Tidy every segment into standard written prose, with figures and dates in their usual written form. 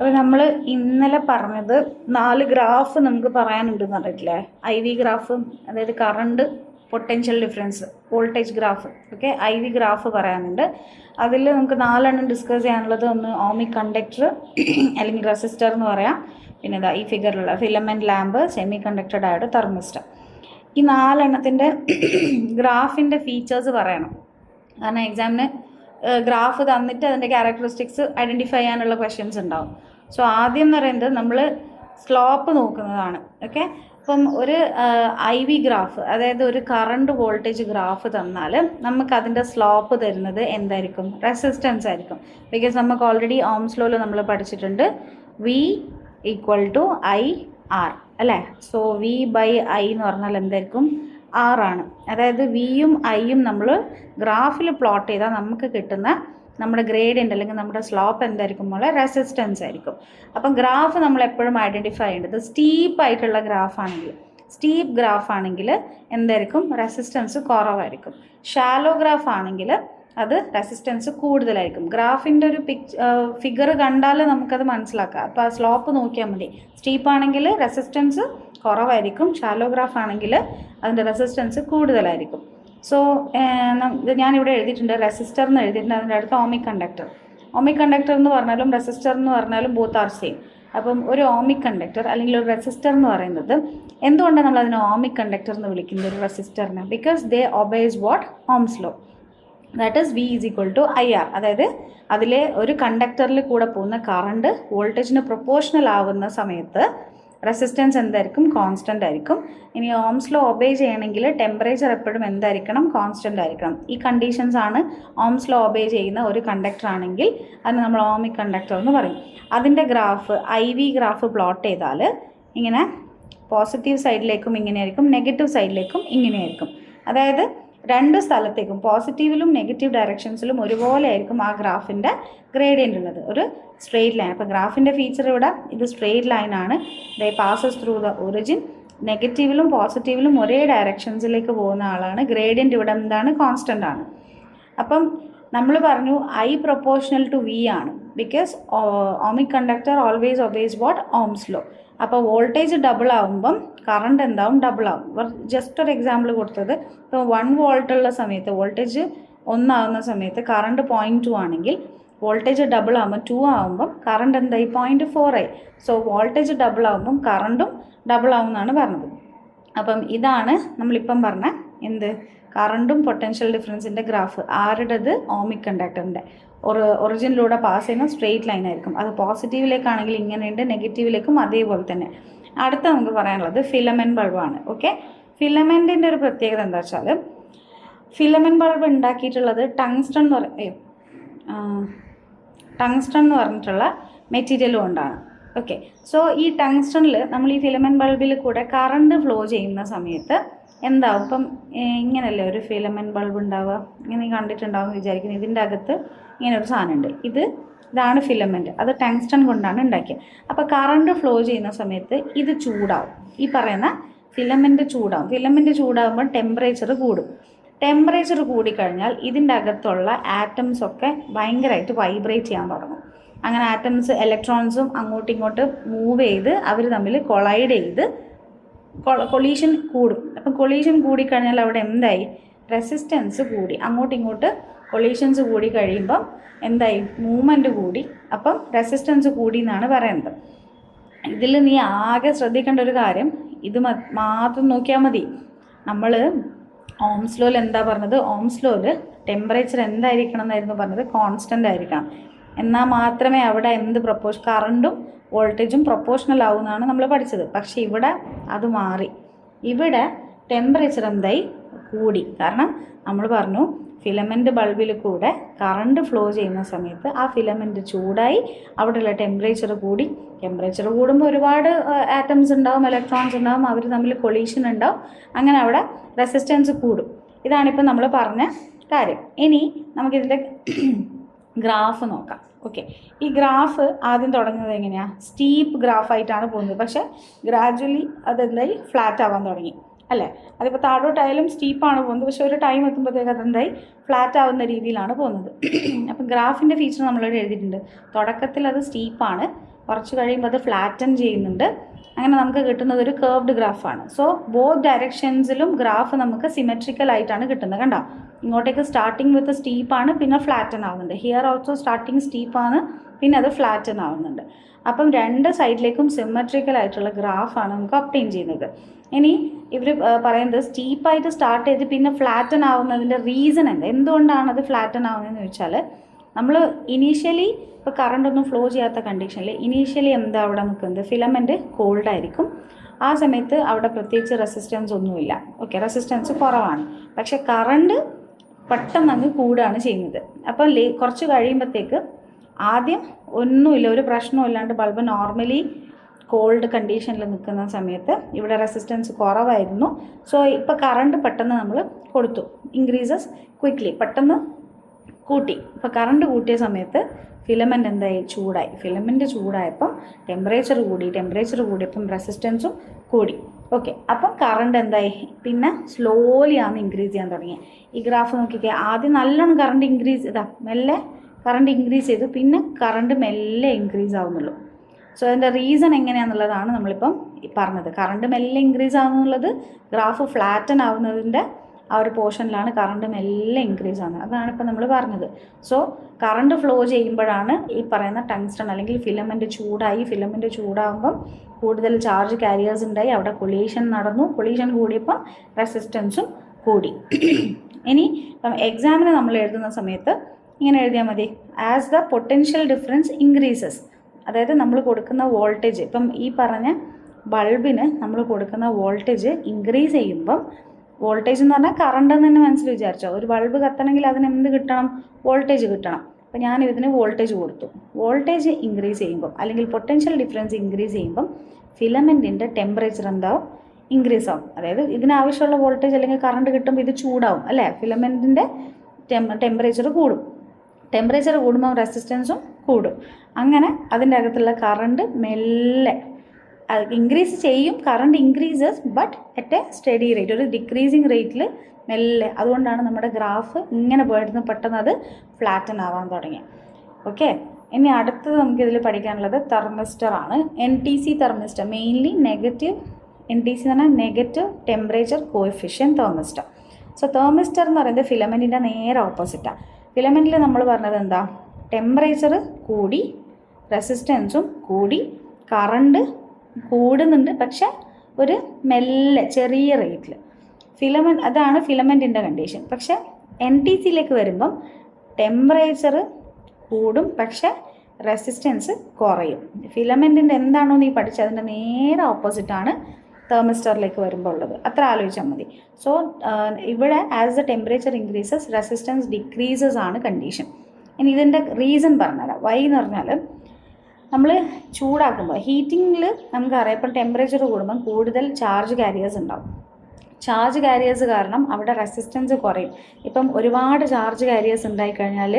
അപ്പോൾ നമ്മൾ ഇന്നലെ പറഞ്ഞത് 4 ഗ്രാഫ് നമുക്ക് പറയാനുണ്ടെന്ന് പറഞ്ഞിട്ടില്ലേ? IV ഗ്രാഫ്, അതായത് current, potential difference, voltage graph, okay. IV graph പറയാനുണ്ട്. അതിൽ നമുക്ക് 4 ഡിസ്കസ് ചെയ്യാനുള്ളത്. ഒന്ന് ഓമിക് കണ്ടക്ടർ അല്ലെങ്കിൽ റെസിസ്റ്റർ എന്ന് പറയാം. പിന്നെ ഇതാ ഈ ഫിഗറിലുള്ള filament lamp, semiconductor diode, thermistor. ഈ 4 ഗ്രാഫിൻ്റെ ഫീച്ചേഴ്സ് പറയണം. കാരണം എക്സാമിന് ഗ്രാഫ് തന്നിട്ട് അതിൻ്റെ ക്യാരക്ടറിസ്റ്റിക്സ് ഐഡൻറ്റിഫൈ ചെയ്യാനുള്ള ക്വസ്റ്റ്യൻസ് ഉണ്ടാവും. സോ ആദ്യം എന്ന് പറയുന്നത് നമ്മൾ സ്ലോപ്പ് നോക്കുന്നതാണ്, ഓക്കെ. അപ്പം ഒരു IV ഗ്രാഫ്, അതായത് ഒരു കറണ്ട് വോൾട്ടേജ് ഗ്രാഫ് തന്നാൽ നമുക്കതിൻ്റെ സ്ലോപ്പ് തരുന്നത് എന്തായിരിക്കും? റെസിസ്റ്റൻസ് ആയിരിക്കും. ബിക്കോസ് നമുക്ക് ഓൾറെഡി ഓംസ് ലോയിൽ നമ്മൾ പഠിച്ചിട്ടുണ്ട് V = IR, അല്ലേ? സോ V/I എന്ന് പറഞ്ഞാൽ എന്തായിരിക്കും? R ആണ്. അതായത് വിയും ഐയും നമ്മൾ ഗ്രാഫിൽ പ്ലോട്ട് ചെയ്താൽ നമുക്ക് കിട്ടുന്ന നമ്മുടെ ഗ്രേഡിയൻ്റ് അല്ലെങ്കിൽ നമ്മുടെ സ്ലോപ്പ് എന്തായിരിക്കും? റെസിസ്റ്റൻസ് ആയിരിക്കും. അപ്പം ഗ്രാഫ് നമ്മൾ എപ്പോഴും ഐഡൻറ്റിഫൈ ചെയ്യേണ്ടത് സ്റ്റീപ്പായിട്ടുള്ള സ്റ്റീപ്പ് ഗ്രാഫ് ആണെങ്കിൽ എന്തായിരിക്കും? റെസിസ്റ്റൻസ് കുറവായിരിക്കും. ഷാലോ ഗ്രാഫ് ആണെങ്കിൽ അത് റെസിസ്റ്റൻസ് കൂടുതലായിരിക്കും. ഗ്രാഫിൻ്റെ ഒരു ഫിഗർ കണ്ടാൽ നമുക്കത് മനസ്സിലാക്കാം. അപ്പോൾ ആ സ്ലോപ്പ് നോക്കിയാൽ മതി. സ്റ്റീപ്പ് ആണെങ്കിൽ റെസിസ്റ്റൻസ് കുറവായിരിക്കും, ഷാലോ ഗ്രാഫ് ആണെങ്കിൽ അതിൻ്റെ റെസിസ്റ്റൻസ് കൂടുതലായിരിക്കും. സോ ഞാനിവിടെ എഴുതിയിട്ടുണ്ട്, റെസിസ്റ്റർ എന്ന് എഴുതിയിട്ടുണ്ട്. അതിൻ്റെ അടുത്ത് ഓമിക് കണ്ടക്ടർ എന്ന് പറഞ്ഞാലും റെസിസ്റ്റർ എന്ന് പറഞ്ഞാലും ബോത്ത് ആർ സെയിം. അപ്പം ഒരു ഓമിക് കണ്ടക്ടർ അല്ലെങ്കിൽ ഒരു റെസിസ്റ്റർ എന്ന് പറയുന്നത്, എന്തുകൊണ്ടാണ് നമ്മൾ അതിനെ ഓമിക് കണ്ടക്ടർ എന്ന് വിളിക്കുന്നത് ഒരു റെസിസ്റ്ററിനെ? Because they obeys what? Ohm's law. That is V = IR. അതായത് അതിലെ ഒരു കണ്ടക്ടറിൽ കൂടെ പോകുന്ന കറണ്ട് വോൾട്ടേജിന് പ്രൊപ്പോർഷണൽ ആവുന്ന സമയത്ത് റെസിസ്റ്റൻസ് എന്തായിരിക്കും? കോൺസ്റ്റൻ്റ് ആയിരിക്കും. ഇനി ഓംസ് ലോ ഒബേ ചെയ്യണമെങ്കിൽ ടെമ്പറേച്ചർ എപ്പോഴും എന്തായിരിക്കണം? കോൺസ്റ്റൻ്റ് ആയിരിക്കണം. ഈ കണ്ടീഷൻസ് ആണ് ഓംസ് ലോ ഒബേ ചെയ്യുന്ന ഒരു കണ്ടക്ടർ ആണെങ്കിൽ അതിന് നമ്മൾ ഓമിക് കണ്ടക്ടർ എന്ന് പറയും. അതിൻ്റെ ഗ്രാഫ് IV ഗ്രാഫ് പ്ലോട്ട് ചെയ്താൽ ഇങ്ങനെ പോസിറ്റീവ് സൈഡിലേക്കും ഇങ്ങനെയായിരിക്കും, നെഗറ്റീവ് സൈഡിലേക്കും ഇങ്ങനെയായിരിക്കും. അതായത് രണ്ട് സ്ഥലത്തേക്കും പോസിറ്റീവിലും നെഗറ്റീവ് ഡയറക്ഷൻസിലും ഒരുപോലെ ആയിരിക്കും ആ ഗ്രാഫിൻ്റെ ഗ്രേഡിയൻ്റ് ഉള്ളത്. ഒരു സ്ട്രെയിറ്റ് ലൈൻ. അപ്പോൾ ഗ്രാഫിൻ്റെ ഫീച്ചർ ഇവിടെ ഇത് സ്ട്രെയിറ്റ് ലൈനാണ്. ദേ പാസസ് ത്രൂ ദ ഒറിജിൻ. നെഗറ്റീവിലും പോസിറ്റീവിലും ഒരേ ഡയറക്ഷൻസിലേക്ക് പോകുന്ന ആളാണ്. ഗ്രേഡിയൻ്റ് ഇവിടെ എന്താണ്? കോൺസ്റ്റൻ്റ് ആണ്. അപ്പം നമ്മൾ പറഞ്ഞു I പ്രൊപ്പോർഷണൽ ടു V ആണ്. Because ohmic conductor always obeys what? Ohm's law. അപ്പോൾ വോൾട്ടേജ് ഡബിൾ ആകുമ്പം കറണ്ട് എന്താവും? ഡബിൾ ആവും. ജസ്റ്റ് ഒരു എക്സാമ്പിൾ കൊടുത്തത്, ഇപ്പോൾ 1 വോൾട്ട് ഉള്ള സമയത്ത് വോൾട്ടേജ് 1 ആവുന്ന സമയത്ത് കറണ്ട് 0.2 ആണെങ്കിൽ വോൾട്ടേജ് ഡബിൾ ആകുമ്പോൾ 2 ആകുമ്പം കറണ്ട് എന്തായി? 0.4 ആയി. സോ വോൾട്ടേജ് ഡബിൾ ആകുമ്പം കറണ്ടും ഡബിൾ ആവും എന്നാണ് പറഞ്ഞത്. അപ്പം ഇതാണ് നമ്മളിപ്പം പറഞ്ഞ എന്ത്? കറണ്ടും പൊട്ടൻഷ്യൽ ഡിഫറൻസിൻ്റെ ഗ്രാഫ്. ആരുടേത്? ഓമിക് കണ്ടക്ടറിൻ്റെ. ഒറിജിനിലൂടെ പാസ് ചെയ്യുന്ന സ്ട്രെയിറ്റ് ലൈൻ ആയിരിക്കും. അത് പോസിറ്റീവിലേക്കാണെങ്കിൽ ഇങ്ങനെയുണ്ട്, നെഗറ്റീവിലേക്കും അതേപോലെ തന്നെ. അടുത്ത നമുക്ക് പറയാനുള്ളത് ഫിലമെൻറ്റ് ബൾബാണ്, ഓക്കെ. ഫിലമെൻറ്റിൻ്റെ ഒരു പ്രത്യേകത എന്താ വെച്ചാൽ, ഫിലമെൻറ്റ് ബൾബ് ഉണ്ടാക്കിയിട്ടുള്ളത് ടങ്സ്റ്റൺ എന്ന് പറഞ്ഞിട്ടുള്ള മെറ്റീരിയൽ കൊണ്ടാണ്, ഓക്കെ. സോ ഈ ടങ്സ്റ്റണിൽ നമ്മൾ ഈ ഫിലമെൻറ്റ് ബൾബിൽ കൂടെ കറണ്ട് ഫ്ലോ ചെയ്യുന്ന സമയത്ത് എന്താവും? ഇപ്പം ഇങ്ങനെയല്ലേ ഒരു ഫിലമെൻറ്റ് ബൾബ് ഉണ്ടാവുക? ഇങ്ങനെ കണ്ടിട്ടുണ്ടാവും എന്ന് വിചാരിക്കുന്നു. ഇതിൻ്റെ അകത്ത് ഇങ്ങനെ ഒരു സാധനമുണ്ട്. ഇതാണ് ഫിലമെൻറ്റ്. അത് ടങ്സ്റ്റൺ കൊണ്ടാണ് ഉണ്ടാക്കിയത്. അപ്പോൾ കറണ്ട് ഫ്ലോ ചെയ്യുന്ന സമയത്ത് ഇത് ചൂടാവും. ഈ പറയുന്ന ഫിലമെൻറ്റ് ചൂടാവും. ഫിലമെൻറ്റ് ചൂടാകുമ്പോൾ ടെമ്പറേച്ചർ കൂടും. ടെമ്പറേച്ചർ കൂടിക്കഴിഞ്ഞാൽ ഇതിൻ്റെ അകത്തുള്ള ആറ്റംസ് ഒക്കെ ഭയങ്കരമായിട്ട് വൈബ്രേറ്റ് ചെയ്യാൻ തുടങ്ങും. അങ്ങനെ ആറ്റംസ്, ഇലക്ട്രോൺസും അങ്ങോട്ടും ഇങ്ങോട്ടും മൂവ് ചെയ്ത് അവർ തമ്മിൽ കൊളൈഡ് ചെയ്ത് കൊളീഷൻ കൂടും. അപ്പം കൊളീഷൻ കൂടിക്കഴിഞ്ഞാൽ അവിടെ എന്തായി? റെസിസ്റ്റൻസ് കൂടി. അങ്ങോട്ടും ഇങ്ങോട്ട് കൊളീഷൻസ് കൂടി കഴിയുമ്പം എന്തായി? മൂവ്മെൻറ്റ് കൂടി. അപ്പം റെസിസ്റ്റൻസ് കൂടി എന്നാണ് പറയുന്നത്. ഇതിൽ നീ ആകെ ശ്രദ്ധിക്കേണ്ട ഒരു കാര്യം, ഇത് മാത്രം നോക്കിയാൽ മതി. നമ്മൾ ഓംസ് ലോയിൽ എന്താ പറഞ്ഞത്? ഓംസ് ലോയിൽ ടെമ്പറേച്ചർ എന്തായിരിക്കണം എന്നായിരുന്നു പറഞ്ഞത്? കോൺസ്റ്റൻ്റ് ആയിരിക്കണം. എന്നാൽ മാത്രമേ അവിടെ കറണ്ടും വോൾട്ടേജും പ്രൊപ്പോർഷണൽ ആവുമെന്നാണ് നമ്മൾ പഠിച്ചത്. പക്ഷേ ഇവിടെ അത് മാറി. ഇവിടെ ടെമ്പറേച്ചർ എന്തായി? കൂടി. കാരണം നമ്മൾ പറഞ്ഞു ഫിലമെൻറ്റ് ബൾബിൽ കൂടെ കറണ്ട് ഫ്ലോ ചെയ്യുന്ന സമയത്ത് ആ ഫിലമെൻറ്റ് ചൂടായി, അവിടെയുള്ള ടെമ്പറേച്ചർ കൂടി. ടെമ്പറേച്ചർ കൂടുമ്പോൾ ഒരുപാട് ആറ്റംസ് ഉണ്ടാവും, ഇലക്ട്രോൺസ് ഉണ്ടാവും, അവർ തമ്മിൽ കൊളീഷൻ ഉണ്ടാവും. അങ്ങനെ അവിടെ റെസിസ്റ്റൻസ് കൂടും. ഇതാണിപ്പോൾ നമ്മൾ പറഞ്ഞ കാര്യം. ഇനി നമുക്കിതിൻ്റെ ഗ്രാഫ് നോക്കാം, ഓക്കെ. ഈ ഗ്രാഫ് ആദ്യം തുടങ്ങുന്നത് എങ്ങനെയാണ്? സ്റ്റീപ്പ് ഗ്രാഫായിട്ടാണ് പോകുന്നത്. പക്ഷേ ഗ്രാജ്വലി അതെന്തായി? ഫ്ലാറ്റ് ആവാൻ തുടങ്ങി, അല്ലേ? അതിപ്പോൾ താഴോട്ടായാലും സ്റ്റീപ്പാണ് പോകുന്നത്. പക്ഷേ ഒരു ടൈം എത്തുമ്പോഴത്തേക്ക് അതെന്തായി? ഫ്ലാറ്റ് ആവുന്ന രീതിയിലാണ് പോകുന്നത്. അപ്പം ഗ്രാഫിൻ്റെ ഫീച്ചർ നമ്മളിവിടെ എഴുതിയിട്ടുണ്ട്. തുടക്കത്തിൽ അത് സ്റ്റീപ്പാണ്, കുറച്ച് കഴിയുമ്പോൾ അത് ഫ്ലാറ്റൻ ചെയ്യുന്നുണ്ട്. അങ്ങനെ നമുക്ക് കിട്ടുന്നത് ഒരു കേർവ്ഡ് ഗ്രാഫാണ്. സോ ബോത്ത് ഡയറക്ഷൻസിലും ഗ്രാഫ് നമുക്ക് സിമെട്രിക്കൽ ആയിട്ടാണ് കിട്ടുന്നത്. കണ്ടോ, ഇങ്ങോട്ടേക്ക് സ്റ്റാർട്ടിങ് വിത്ത് സ്റ്റീപ്പാണ്, പിന്നെ ഫ്ലാറ്റൻ ആവുന്നുണ്ട്. ഹിയർ ഓൾസോ സ്റ്റാർട്ടിങ് സ്റ്റീപ്പാണ്, പിന്നെ അത് ഫ്ലാറ്റൻ ആവുന്നുണ്ട്. അപ്പം രണ്ട് സൈഡിലേക്കും സിമെട്രിക്കൽ ആയിട്ടുള്ള ഗ്രാഫാണ് നമുക്ക് ഒബ്റ്റെയിൻ ചെയ്യുന്നത്. ഇനി ഇവർ പറയുന്നത് സ്റ്റീപ്പായിട്ട് സ്റ്റാർട്ട് ചെയ്ത് പിന്നെ ഫ്ലാറ്റൻ ആവുന്നതിൻ്റെ റീസൺ എന്തുകൊണ്ടാണ് അത് ഫ്ലാറ്റൻ ആവുന്നതെന്ന് ചോദിച്ചാൽ, നമ്മൾ ഇനീഷ്യലി ഇപ്പോൾ കറണ്ട് ഒന്നും ഫ്ലോ ചെയ്യാത്ത കണ്ടീഷനിൽ ഇനീഷ്യലി എന്താ അവിടെ നിൽക്കുന്നത്, ഫിലമെൻറ്റ് കോൾഡായിരിക്കും. ആ സമയത്ത് അവിടെ പ്രത്യേകിച്ച് റെസിസ്റ്റൻസ് ഒന്നുമില്ല. ഓക്കെ, റെസിസ്റ്റൻസ് കുറവാണ്. പക്ഷെ കറണ്ട് പെട്ടെന്ന് അങ്ങ് കൂടുകയാണ് ചെയ്യുന്നത്. അപ്പം കുറച്ച് കഴിയുമ്പോഴത്തേക്ക് ആദ്യം ഒന്നുമില്ല, ഒരു പ്രശ്നവും ഇല്ലാണ്ട് ബൾബ് നോർമലി കോൾഡ് കണ്ടീഷനിൽ നിൽക്കുന്ന സമയത്ത് ഇവിടെ റെസിസ്റ്റൻസ് കുറവായിരുന്നു. സോ ഇപ്പോൾ കറണ്ട് പെട്ടെന്ന് നമ്മൾ കൊടുത്തു, ഇൻക്രീസസ് ക്വിക്ക്ലി, പെട്ടെന്ന് കൂട്ടി. ഇപ്പോൾ കറണ്ട് കൂട്ടിയ സമയത്ത് ഫിലമെൻ്റ് എന്തായി, ചൂടായി. ഫിലമെൻ്റ് ചൂടായപ്പം ടെമ്പറേച്ചർ കൂടിയപ്പം റെസിസ്റ്റൻസും കൂടി. ഓക്കെ, അപ്പം കറണ്ട് എന്തായി, പിന്നെ സ്ലോലി ആണ് ഇൻക്രീസ് ചെയ്യാൻ തുടങ്ങി. ഈ ഗ്രാഫ് നോക്കിക്കേ, ആദ്യം നല്ലോണം കറണ്ട് മെല്ലെ കറണ്ട് ഇൻക്രീസ് ചെയ്തു, പിന്നെ കറണ്ട് മെല്ലെ ഇൻക്രീസ് ആവുന്നുള്ളൂ. സോ അതിൻ്റെ റീസൺ എങ്ങനെയാണെന്നുള്ളതാണ് നമ്മളിപ്പം പറഞ്ഞത്. കറണ്ട് മെല്ലെ ഇൻക്രീസ് ആവുന്നുള്ളത് ഗ്രാഫ് ഫ്ലാറ്റൻ ആവുന്നതിൻ്റെ ആ ഒരു പോർഷനിലാണ് കറണ്ട് മെല്ലെ ഇൻക്രീസ് ആവുന്നത്. അതാണ് ഇപ്പം നമ്മൾ പറഞ്ഞത്. സോ കറണ്ട് ഫ്ലോ ചെയ്യുമ്പോഴാണ് ഈ പറയുന്ന ടങ്സ്റ്റൺ അല്ലെങ്കിൽ ഫിലമെൻ്റ് ചൂടായി. ഫിലമെൻ്റ് ചൂടാകുമ്പം കൂടുതൽ ചാർജ് കാരിയേഴ്സ് ഉണ്ടായി, അവിടെ കൊളീഷൻ നടന്നു. കൊളീഷൻ കൂടിയപ്പം റെസിസ്റ്റൻസും കൂടി. ഇനി ഇപ്പം എക്സാമിന് നമ്മൾ എഴുതുന്ന സമയത്ത് ഇങ്ങനെ എഴുതിയാൽ മതി, as the potential difference increases. അതായത് നമ്മൾ കൊടുക്കുന്ന വോൾട്ടേജ്, ഇപ്പം ഈ പറഞ്ഞ ബൾബിന് നമ്മൾ കൊടുക്കുന്ന വോൾട്ടേജ് ഇൻക്രീസ് ചെയ്യുമ്പം, വോൾട്ടേജ് എന്ന് പറഞ്ഞാൽ കറണ്ട് എന്ന് തന്നെ മനസ്സിൽ വിചാരിച്ചോ. ഒരു ബൾബ് കത്തണമെങ്കിൽ അതിന് എന്ത് കിട്ടണം, വോൾട്ടേജ് കിട്ടണം. അപ്പോൾ ഞാൻ ഇതിന് വോൾട്ടേജ് കൊടുത്തു. വോൾട്ടേജ് ഇൻക്രീസ് ചെയ്യുമ്പം അല്ലെങ്കിൽ പൊട്ടൻഷ്യൽ ഡിഫറൻസ് ഇൻക്രീസ് ചെയ്യുമ്പം ഫിലമെൻറ്റിൻ്റെ ടെമ്പറേച്ചർ എന്താവും, ഇൻക്രീസ് ആവും. അതായത് ഇതിനാവശ്യമുള്ള വോൾട്ടേജ് അല്ലെങ്കിൽ കറണ്ട് കിട്ടുമ്പോൾ ഇത് ചൂടാവും അല്ലേ, ഫിലമെൻറ്റിൻ്റെ ടെമ്പറേച്ചർ കൂടും. ടെമ്പറേച്ചർ കൂടുമ്പോൾ റെസിസ്റ്റൻസും കൂടും. അങ്ങനെ അതിൻ്റെ അകത്തുള്ള കറണ്ട് മെല്ലെ ഇൻക്രീസ് ചെയ്യും. Current increases but at A study rate, ഒരു ഡിക്രീസിങ് റേറ്റിൽ മെല്ലെ. അതുകൊണ്ടാണ് നമ്മുടെ ഗ്രാഫ് ഇങ്ങനെ പോയിരുന്നു പെട്ടെന്ന് അത് ഫ്ലാറ്റൻ ആവാൻ തുടങ്ങി. ഓക്കെ, ഇനി അടുത്തത് നമുക്കിതിൽ പഠിക്കാനുള്ളത് തെർമിസ്റ്റർ ആണ്. NTC thermistor, mainly negative, NTC എന്ന് പറഞ്ഞാൽ negative temperature coefficient thermistor. So thermistor എന്ന് പറയുന്നത് ഫിലമെൻറ്റിൻ്റെ നേരെ ഓപ്പോസിറ്റാണ്. ഫിലമെൻറ്റിൽ നമ്മൾ പറഞ്ഞത് എന്താ, ടെമ്പറേച്ചർ കൂടി, റെസിസ്റ്റൻസും കൂടി, കറണ്ട് കൂടുന്നുണ്ട്, പക്ഷെ ഒരു മെല്ലെ ചെറിയ റേറ്റിൽ. അതാണ് ഫിലമെൻറ്റിൻ്റെ കണ്ടീഷൻ. പക്ഷെ NTCയിലേക്ക് വരുമ്പം ടെമ്പറേച്ചർ കൂടും, പക്ഷെ റെസിസ്റ്റൻസ് കുറയും. ഫിലമെൻറ്റിൻ്റെ എന്താണോ നീ പഠിച്ചത് അതിൻ്റെ നേരെ ഓപ്പോസിറ്റാണ് തെർമിസ്റ്ററിലേക്ക് വരുമ്പോൾ ഉള്ളത്. അത്ര ആലോചിച്ചാൽ മതി. സോ ഇവിടെ as the temperature increases resistance decreases ആണ് കണ്ടീഷൻ. ഇനി ഇതിൻ്റെ റീസൺ പറഞ്ഞുതരാം. വൈ എന്ന് പറഞ്ഞാൽ, നമ്മൾ ചൂടാക്കുമ്പോൾ ഹീറ്റിങ്ങിൽ നമുക്കറിയാം, ഇപ്പം ടെമ്പറേച്ചർ കൂടുമ്പം കൂടുതൽ ചാർജ് കാരിയേഴ്സ് ഉണ്ടാവും. ചാർജ് കാരിയേഴ്സ് കാരണം അവിടെ റെസിസ്റ്റൻസ് കുറയും. ഇപ്പം ഒരുപാട് ചാർജ് കാരിയേഴ്സ് ഉണ്ടായിക്കഴിഞ്ഞാൽ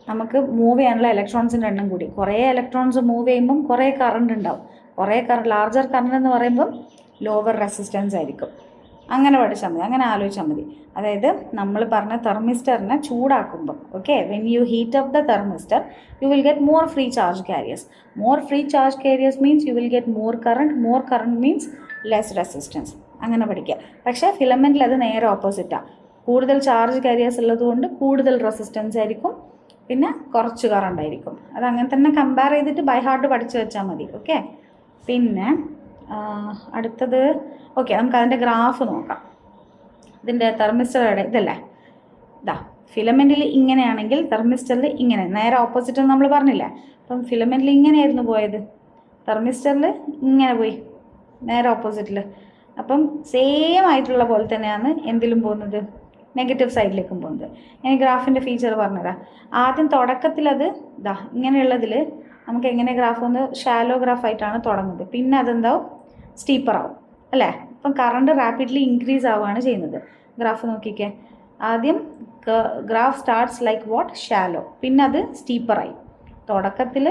നമുക്ക് മൂവ് ചെയ്യാനുള്ള ഇലക്ട്രോൺസിൻ്റെ എണ്ണം കൂടി. കുറേ ഇലക്ട്രോൺസ് മൂവ് ചെയ്യുമ്പം കുറേ കറണ്ട് ഉണ്ടാവും. ലാർജർ കറണ്ട് എന്ന് പറയുമ്പം ലോവർ റെസിസ്റ്റൻസ് ആയിരിക്കും. അങ്ങനെ പഠിച്ചാൽ മതി, അങ്ങനെ ആലോചിച്ചാൽ മതി. അതായത് നമ്മൾ പറഞ്ഞ തെർമിസ്റ്ററിനെ ചൂടാക്കുമ്പം, okay, when you heat up the thermistor you will get more free charge carriers. More free charge carriers means you will get more current means less resistance. അങ്ങനെ പഠിക്കുക. പക്ഷേ ഫിലമെൻറ്റിൽ അത് നേരെ ഓപ്പോസിറ്റാണ്. കൂടുതൽ ചാർജ് കാരിയേഴ്സ് ഉള്ളതുകൊണ്ട് കൂടുതൽ റെസിസ്റ്റൻസ് ആയിരിക്കും, പിന്നെ കുറച്ച് കറണ്ട് ആയിരിക്കും. അതങ്ങനെ തന്നെ കമ്പയർ ചെയ്തിട്ട് ബൈ ഹാർട്ട് പഠിച്ചു വെച്ചാൽ മതി. ഓക്കെ, പിന്നെ അടുത്തത്, ഓക്കെ, നമുക്ക് അതിൻ്റെ ഗ്രാഫ് നോക്കാം. ഇതിൻ്റെ തെർമിസ്റ്ററുടെ ഇതല്ലേ, ഫിലമെൻറ്റിൽ ഇങ്ങനെയാണെങ്കിൽ തെർമിസ്റ്ററിൽ ഇങ്ങനെ നേരെ ഓപ്പോസിറ്റ് എന്ന് നമ്മൾ പറഞ്ഞില്ലേ. അപ്പം ഫിലമെൻറ്റിൽ ഇങ്ങനെയായിരുന്നു പോയത്, തെർമിസ്റ്ററിൽ ഇങ്ങനെ പോയി നേരെ ഓപ്പോസിറ്റിൽ. അപ്പം സെയിം ആയിട്ടുള്ള പോലെ തന്നെയാണ് എന്തിലും പോകുന്നത്, നെഗറ്റീവ് സൈഡിലേക്കും പോകുന്നത്. ഇനി ഗ്രാഫിൻ്റെ ഫീച്ചർ പറഞ്ഞുതരാം. ആദ്യം തുടക്കത്തിൽ അത് ഇങ്ങനെയുള്ളതിൽ നമുക്ക് എങ്ങനെ ഗ്രാഫ് ഒന്ന് ഷാലോ ഗ്രാഫായിട്ടാണ് തുടങ്ങുന്നത്. പിന്നെ അതെന്താവും, സ്റ്റീപ്പറാവും അല്ലേ. ഇപ്പം കറണ്ട് റാപ്പിഡ്ലി ഇൻക്രീസ് ആവുകയാണ് ചെയ്യുന്നത്. ഗ്രാഫ് നോക്കിക്കേ, ആദ്യം graph starts like what, shallow, പിന്നെ അത് സ്റ്റീപ്പറായി. തുടക്കത്തിൽ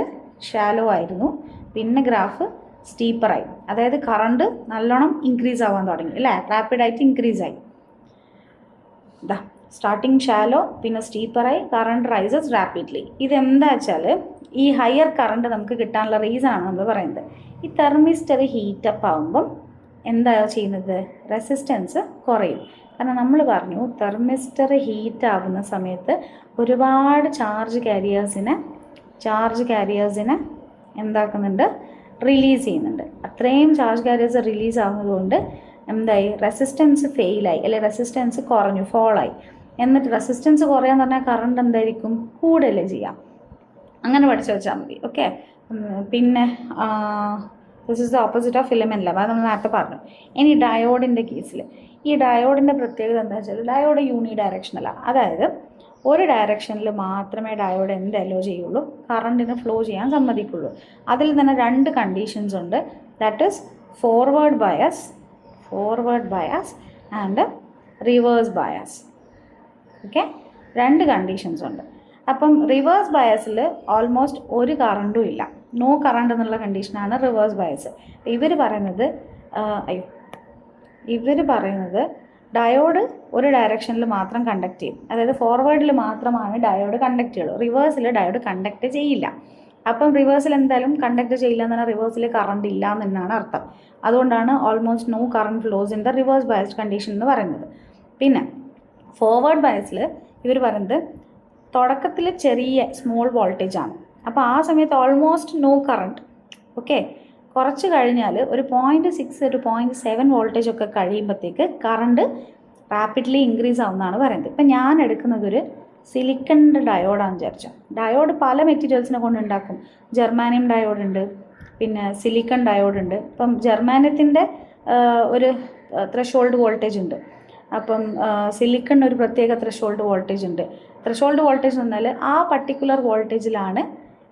ഷാലോ ആയിരുന്നു, പിന്നെ ഗ്രാഫ് സ്റ്റീപ്പറായി. അതായത് കറണ്ട് നല്ലോണം ഇൻക്രീസ് ആവാൻ തുടങ്ങി അല്ലേ, റാപ്പിഡായിട്ട് ഇൻക്രീസ് ആയി. സ്റ്റാർട്ടിങ് ഷാലോ, പിന്നെ സ്റ്റീപ്പറായി, കറണ്ട് റൈസസ് റാപ്പിഡ്ലി. ഇതെന്താ വെച്ചാൽ ഈ ഹയർ കറണ്ട് നമുക്ക് കിട്ടാനുള്ള റീസൺ ആണ് നമ്മൾ പറയുന്നത്. ഈ തെർമിസ്റ്റർ ഹീറ്റപ്പ് ആകുമ്പം എന്താ ചെയ്യുന്നത്, റെസിസ്റ്റൻസ് കുറയും. കാരണം നമ്മൾ പറഞ്ഞു തെർമിസ്റ്റർ ഹീറ്റ് ആവുന്ന സമയത്ത് ഒരുപാട് ചാർജ് കാരിയേഴ്സിനെ എന്താക്കുന്നുണ്ട്, റിലീസ് ചെയ്യുന്നുണ്ട്. അത്രയും ചാർജ് കാരിയേഴ്സ് റിലീസ് ആവുന്നതുകൊണ്ട് എന്തായി, റെസിസ്റ്റൻസ് ഫെയിലായി, അല്ലെങ്കിൽ റെസിസ്റ്റൻസ് കുറഞ്ഞു, ഫോളായി. എന്നിട്ട് റെസിസ്റ്റൻസ് കുറയാന്ന് പറഞ്ഞാൽ കറണ്ട് എന്തായിരിക്കും, കൂടുതലേ ചെയ്യാം. അങ്ങനെ പഠിച്ചു വെച്ചാൽ മതി. ഓക്കെ. പിന്നെ this is the opposite of filament lamp, അത് നമ്മൾ നേരത്തെ പറഞ്ഞു. ഇനി ഡയോഡിൻ്റെ കേസിൽ ഈ ഡയോഡിൻ്റെ പ്രത്യേകത എന്താ വെച്ചാൽ ഡയോഡ് യൂണി ഡയറക്ഷനല്ല. അതായത് ഒരു ഡയറക്ഷനിൽ മാത്രമേ ഡയോഡ് എന്ത് അലോ ചെയ്യുള്ളൂ, കറണ്ടിന് ഫ്ലോ ചെയ്യാൻ സമ്മതിക്കുള്ളൂ. അതിൽ തന്നെ 2 കണ്ടീഷൻസ് ഉണ്ട്. That is forward bias and reverse bias. Okay, 2 conditions ഉണ്ട്. അപ്പം റിവേഴ്സ് ബയസിൽ ഓൾമോസ്റ്റ് ഒരു കറണ്ടും ഇല്ല, നോ കറണ്ട് എന്നുള്ള കണ്ടീഷനാണ് റിവേഴ്സ് ബയസ്. ഇവർ പറയുന്നത് ഡയോഡ് ഒരു ഡയറക്ഷനിൽ മാത്രം കണ്ടക്ട് ചെയ്യും. അതായത് ഫോർവേഡിൽ മാത്രമാണ് ഡയോഡ് കണ്ടക്ട് ചെയ്യുള്ളൂ, റിവേഴ്സിൽ ഡയോഡ് കണ്ടക്ട് ചെയ്യില്ല. അപ്പം റിവേഴ്സിൽ എന്തായാലും കണ്ടക്ട് ചെയ്യില്ല എന്ന് പറഞ്ഞാൽ റിവേഴ്സിൽ കറണ്ട് ഇല്ല എന്നാണ് അർത്ഥം. അതുകൊണ്ടാണ് almost no current flows in the reverse biased condition എന്ന് പറയുന്നത്. പിന്നെ ഫോർവേഡ് ബയസിൽ ഇവർ പറയുന്നത് തുടക്കത്തിൽ ചെറിയ സ്മോൾ വോൾട്ടേജ് ആണ്. അപ്പോൾ ആ സമയത്ത് ഓൾമോസ്റ്റ് നോ കറണ്ട്. ഓക്കെ, കുറച്ച് കഴിഞ്ഞാൽ ഒരു 0.6 ഒരു 0.7 വോൾട്ടേജ് ഒക്കെ കഴിയുമ്പോഴത്തേക്ക് കറണ്ട് റാപ്പിഡ്ലി ഇൻക്രീസ് ആവുമെന്നാണ് പറയുന്നത്. ഇപ്പം ഞാൻ എടുക്കുന്നത് ഒരു സിലിക്കണിൻ്റെ ഡയോഡാണെന്ന് വിചാരിച്ചു. ഡയോഡ് പല മെറ്റീരിയൽസിനെ കൊണ്ട് ഉണ്ടാക്കും. ജർമാനിയം ഡയോഡ് ഉണ്ട്, പിന്നെ സിലിക്കൺ ഡയോഡ് ഉണ്ട്. ഇപ്പം ജർമാനിയത്തിൻ്റെ ഒരു ത്രെഷോൾഡ് വോൾട്ടേജ് ഉണ്ട്, അപ്പം സിലിക്കണിന് ഒരു പ്രത്യേക ത്രെഷോൾഡ് വോൾട്ടേജ് ഉണ്ട്. ത്രെഷോൾഡ് വോൾട്ടേജ് എന്ന് പറഞ്ഞാൽ ആ പർട്ടിക്കുലർ വോൾട്ടേജിലാണ്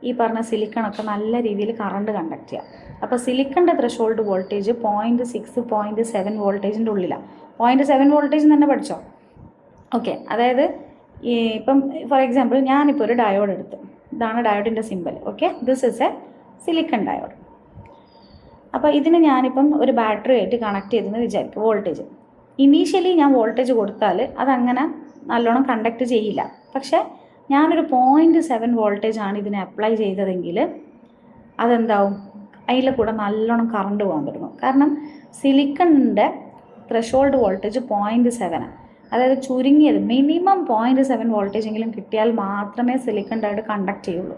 ഈ പറഞ്ഞ സിലിക്കണൊക്കെ നല്ല രീതിയിൽ കറണ്ട് കണ്ടക്ട് ചെയ്യുക. അപ്പോൾ സിലിക്കണിൻ്റെ ത്രെഷോൾഡ് വോൾട്ടേജ് 0.6 0.7 വോൾട്ടേജിൻ്റെ ഉള്ളിലാണ്. 0.7 വോൾട്ടേജ് തന്നെ പഠിച്ചോ. ഓക്കെ, അതായത് ഇപ്പം ഫോർ എക്സാമ്പിൾ ഞാനിപ്പോൾ ഒരു ഡയോഡ് എടുത്തു, ഇതാണ് ഡയോഡിൻ്റെ symbol. Okay, this is a silicon diode. അപ്പോൾ ഇതിന് ഞാനിപ്പം ഒരു ബാറ്ററി ആയിട്ട് കണക്ട് ചെയ്തെന്ന് വിചാരിക്കും. വോൾട്ടേജ് ഇനീഷ്യലി ഞാൻ വോൾട്ടേജ് കൊടുത്താൽ അതങ്ങനെ നല്ലോണം കണ്ടക്ട് ചെയ്യില്ല. പക്ഷേ ഞാനൊരു 0.7 വോൾട്ടേജാണ് ഇതിനെ അപ്ലൈ ചെയ്തതെങ്കിൽ അതെന്താവും, അതിൽ കൂടെ നല്ലോണം കറണ്ട് പോകാൻ തുടങ്ങും. കാരണം സിലിക്കണിൻ്റെ ത്രെഷോൾഡ് വോൾട്ടേജ് 0.7, അതായത് ചുരുങ്ങിയത് മിനിമം 0.7 വോൾട്ടേജെങ്കിലും കിട്ടിയാൽ മാത്രമേ സിലിക്കൺ ഡയോഡ് കണ്ടക്ട് ചെയ്യുള്ളൂ.